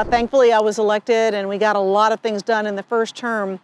Thankfully, I was elected and we got a lot of things done in the first term.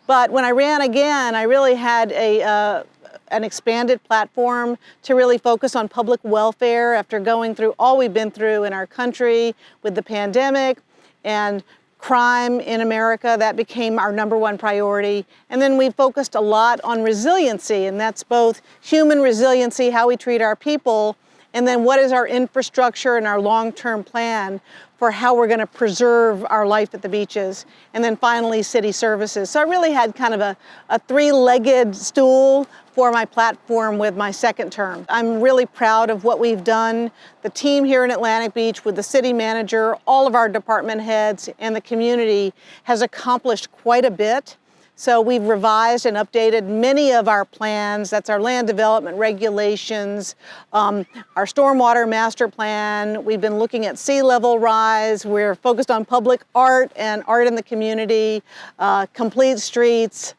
But when I ran again, I really had an expanded platform to really focus on public welfare after going through all we've been through in our country with the pandemic and crime in America. That became our #1 priority. And then we focused a lot on resiliency, and that's both human resiliency, how we treat our people, and then what is our infrastructure and our long-term plan for how we're going to preserve our life at the beaches. And then finally, city services. So I really had kind of a three-legged stool for my platform with my second term. I'm really proud of what we've done. The team here in Atlantic Beach with the city manager, all of our department heads, and the community has accomplished quite a bit. So we've revised and updated many of our plans. That's our land development regulations, our stormwater master plan. We've been looking at sea level rise. We're focused on public art and art in the community, complete streets,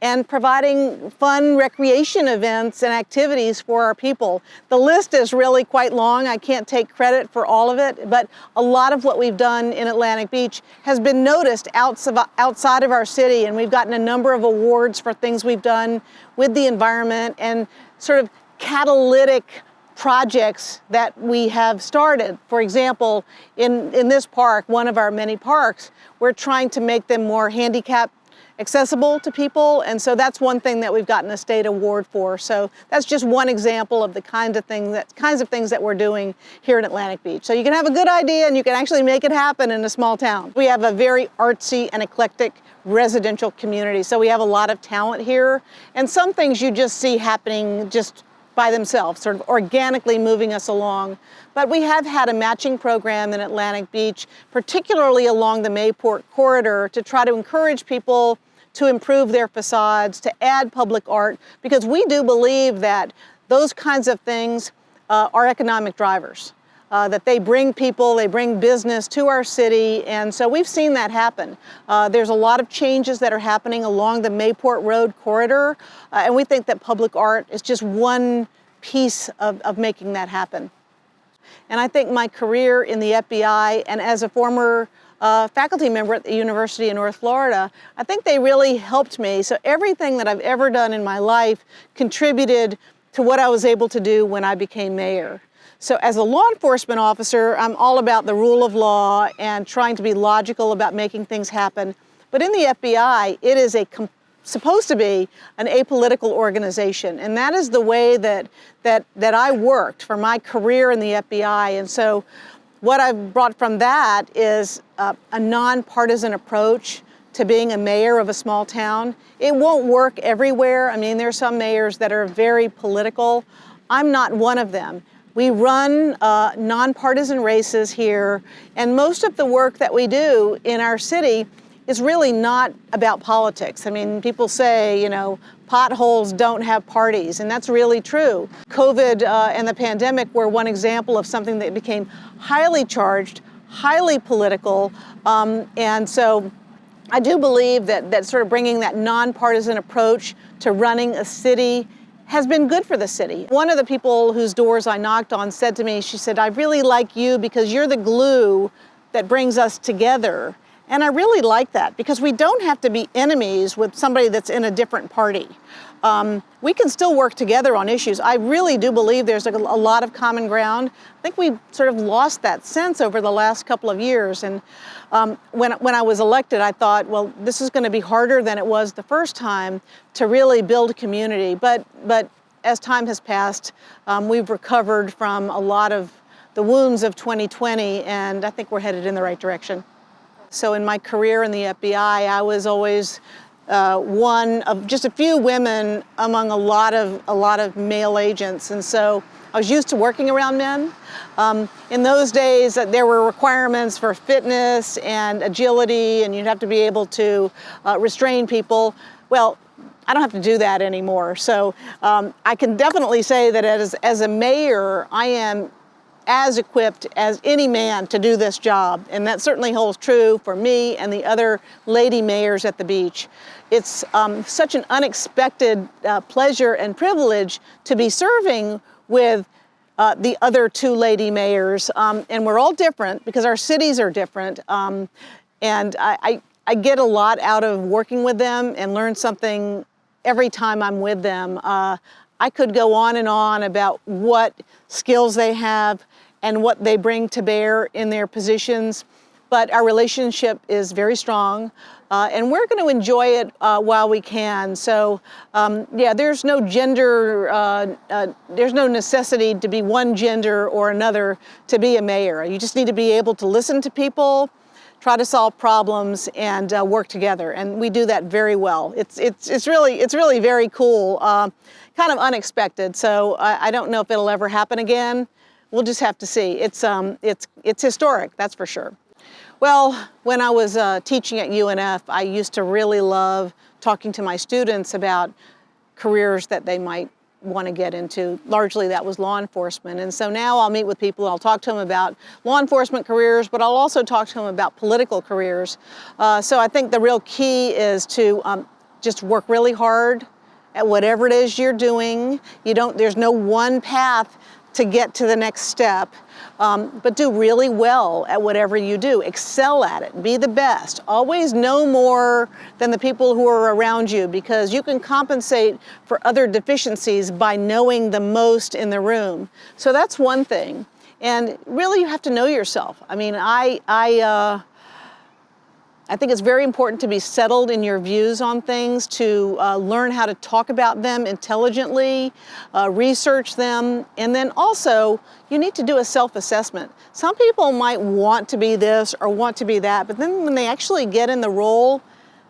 and providing fun recreation events and activities for our people. The list is really quite long. I can't take credit for all of it, but a lot of what we've done in Atlantic Beach has been noticed outside of our city, and we've gotten a number of awards for things we've done with the environment and sort of catalytic projects that we have started. For example, in this park, one of our many parks, we're trying to make them more handicap accessible to people, and so that's one thing that we've gotten a state award for. So that's just one example of the kinds of things that we're doing here in Atlantic Beach. So you can have a good idea and you can actually make it happen in a small town. We have a very artsy and eclectic residential community, so we have a lot of talent here, and some things you just see happening just by themselves, sort of organically moving us along. But we have had a matching program in Atlantic Beach, particularly along the Mayport corridor, to try to encourage people to improve their facades, to add public art, because we do believe that those kinds of things are economic drivers, that they bring people, they bring business to our city, and so we've seen that happen. There's a lot of changes that are happening along the Mayport Road corridor, and we think that public art is just one piece of making that happen. And I think my career in the FBI and as a former faculty member at the University of North Florida, I think they really helped me. So everything that I've ever done in my life contributed to what I was able to do when I became mayor. So as a law enforcement officer, I'm all about the rule of law and trying to be logical about making things happen. But in the FBI, it is supposed to be an apolitical organization, and that is the way that I worked for my career in the FBI. And so what I've brought from that is a nonpartisan approach to being a mayor of a small town. It won't work everywhere. I mean, there's some mayors that are very political. I'm not one of them. We run nonpartisan races here, and most of the work that we do in our city is really not about politics. I mean, people say, you know, potholes don't have parties, and that's really true. COVID and the pandemic were one example of something that became highly charged, highly political, and so I do believe that sort of bringing that nonpartisan approach to running a city has been good for the city. One of the people whose doors I knocked on said to me, she said, "I really like you because you're the glue that brings us together." And I really like that, because we don't have to be enemies with somebody that's in a different party. We can still work together on issues. I really do believe there's a lot of common ground. I think we sort of lost that sense over the last couple of years. And when I was elected, I thought, well, this is going to be harder than it was the first time to really build a community. But as time has passed, we've recovered from a lot of the wounds of 2020, and I think we're headed in the right direction. So in my career in the FBI, I was always one of just a few women among a lot of male agents, and so I was used to working around men. In those days, there were requirements for fitness and agility, and you'd have to be able to restrain people. Well, I don't have to do that anymore. So I can definitely say that as a mayor, I am as equipped as any man to do this job. And that certainly holds true for me and the other lady mayors at the beach. It's such an unexpected pleasure and privilege to be serving with the other two lady mayors. And we're all different because our cities are different. And I get a lot out of working with them and learn something every time I'm with them. I could go on and on about what skills they have and what they bring to bear in their positions, but our relationship is very strong, and we're going to enjoy it while we can. So, yeah, there's no gender, there's no necessity to be one gender or another to be a mayor. You just need to be able to listen to people, try to solve problems, and work together. And we do that very well. It's really very cool, kind of unexpected. So I don't know if it'll ever happen again. We'll just have to see. It's historic, that's for sure. Well, when I was teaching at UNF, I used to really love talking to my students about careers that they might want to get into. Largely that was law enforcement. And so now I'll meet with people, I'll talk to them about law enforcement careers, but I'll also talk to them about political careers. So I think the real key is to just work really hard at whatever it is you're doing. There's no one path to get to the next step, but do really well at whatever you do. Excel at it, be the best. Always know more than the people who are around you, because you can compensate for other deficiencies by knowing the most in the room. So that's one thing. And really you have to know yourself. I mean, I think it's very important to be settled in your views on things, to learn how to talk about them intelligently, research them, and then also you need to do a self-assessment. Some people might want to be this or want to be that, but then when they actually get in the role,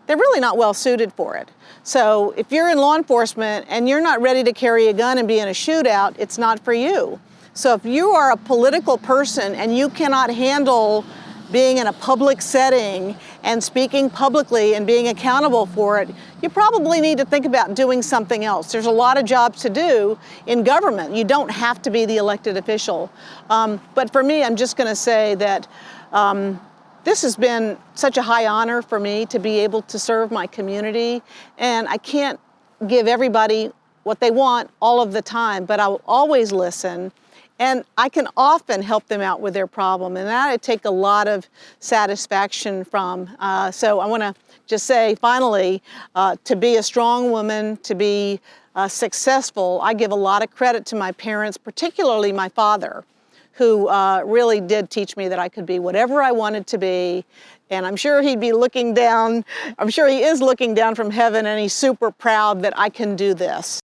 they're really not well suited for it. So if you're in law enforcement and you're not ready to carry a gun and be in a shootout, it's not for you. So if you are a political person and you cannot handle being in a public setting and speaking publicly and being accountable for it, you probably need to think about doing something else. There's a lot of jobs to do in government. You don't have to be the elected official. But for me, I'm just going to say that this has been such a high honor for me to be able to serve my community. And I can't give everybody what they want all of the time, but I'll always listen. And I can often help them out with their problem, and that I take a lot of satisfaction from. So I want to just say, finally, to be a strong woman, to be successful, I give a lot of credit to my parents, particularly my father, who really did teach me that I could be whatever I wanted to be. And I'm sure he'd be looking down, I'm sure he is looking down from heaven, and he's super proud that I can do this.